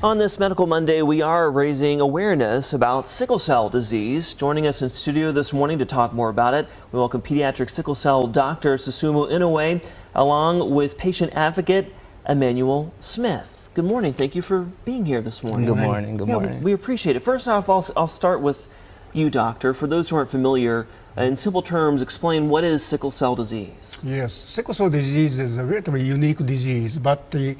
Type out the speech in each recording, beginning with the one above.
On this Medical Monday, we are raising awareness about sickle cell disease. Joining us in studio this morning to talk more about it, we welcome pediatric sickle cell doctor Susumu Inoue, along with patient advocate Emmanuel Smith. Good morning. Thank you for being here this morning. Good morning. Good morning. We appreciate it. First off, I'll start with you, doctor. For those who aren't familiar, in simple terms, explain what is sickle cell disease. Yes, sickle cell disease is a relatively unique disease, but it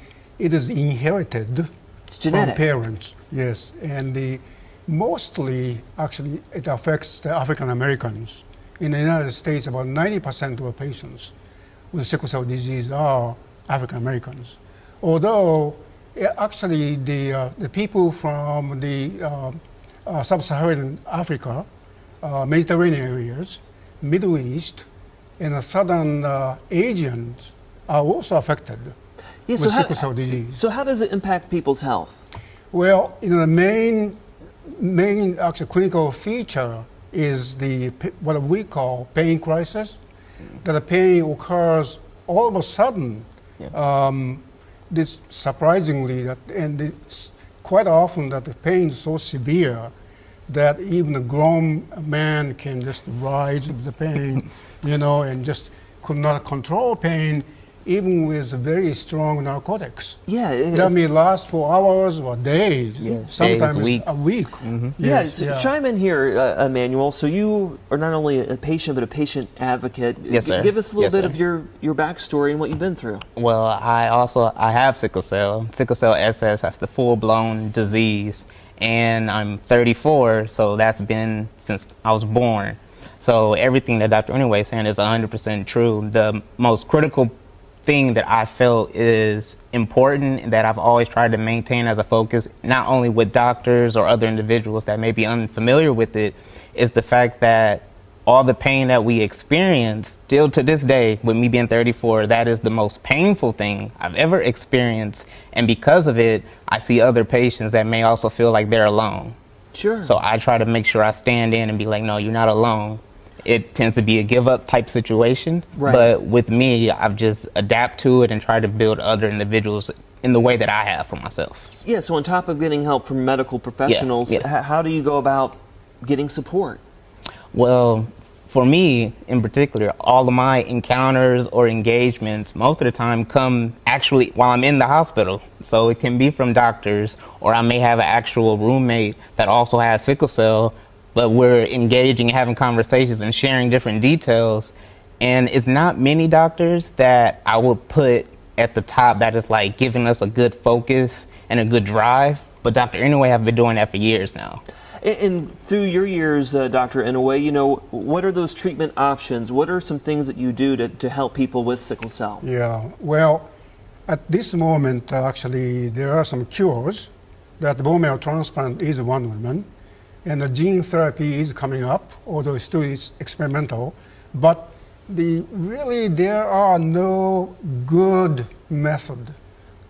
is inherited. It's genetic. From parents, yes, and mostly actually it affects the African Americans. In the United States, about 90% of patients with sickle cell disease are African Americans. Although actually the people from the sub-Saharan Africa, Mediterranean areas, Middle East, and southern Asians are also affected. Yeah, with sickle cell disease. So how does it impact people's health? Well, the main actual clinical feature is what we call pain crisis. That the pain occurs all of a sudden. Yeah. This surprisingly, it's quite often that the pain is so severe that even a grown man can just rise with the pain, and just could not control pain, even with very strong narcotics. Yeah, that may last for hours or days, sometimes weeks. a week. Mm-hmm. Yes, chime in here, Emmanuel. So you are not only a patient, but a patient advocate. Yes, sir. Give us a little bit sir. of your backstory and what you've been through. Well, I have sickle cell. Sickle cell SS, that's the full-blown disease. And I'm 34, so that's been since I was born. So everything that Dr. Inoue is saying is 100% true. The most critical thing that I felt is important that I've always tried to maintain as a focus, not only with doctors or other individuals that may be unfamiliar with it, is the fact that all the pain that we experience still to this day, with me being 34, that is the most painful thing I've ever experienced. And because of it, I see other patients that may also feel like they're alone. Sure. So I try to make sure I stand in and be like, no, you're not alone. It tends to be a give up type situation, right. But with me, I've just adapt to it and try to build other individuals in the way that I have for myself. Yeah, so on top of getting help from medical professionals, how do you go about getting support? Well, for me in particular, all of my encounters or engagements most of the time come actually while I'm in the hospital. So it can be from doctors, or I may have an actual roommate that also has sickle cell, but we're engaging, having conversations and sharing different details. And it's not many doctors that I would put at the top that is like giving us a good focus and a good drive. But Dr. Inoue have been doing that for years now. And through your years, Dr. Inoue, what are those treatment options? What are some things that you do to help people with sickle cell? Yeah, well, at this moment, actually, there are some cures. That bone marrow transplant is one of them. And the gene therapy is coming up, although still it's experimental. But really there are no good method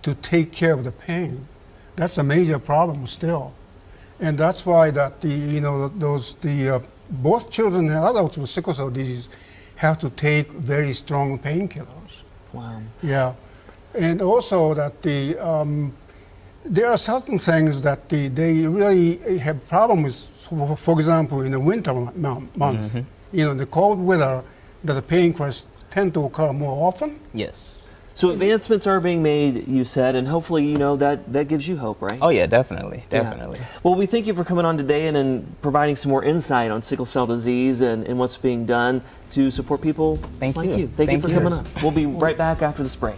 to take care of the pain. That's a major problem still. And that's why that both children and adults with sickle cell disease have to take very strong painkillers. Wow. Yeah, and also that there are certain things that they really have problems with. For example, in the winter months, the cold weather, that the pain crises tend to occur more often. Yes. So advancements are being made, you said, and hopefully, that gives you hope, right? Oh yeah, definitely. Yeah. Well, we thank you for coming on today and providing some more insight on sickle cell disease and what's being done to support people like you. Thank you for coming on. We'll be right back after this break.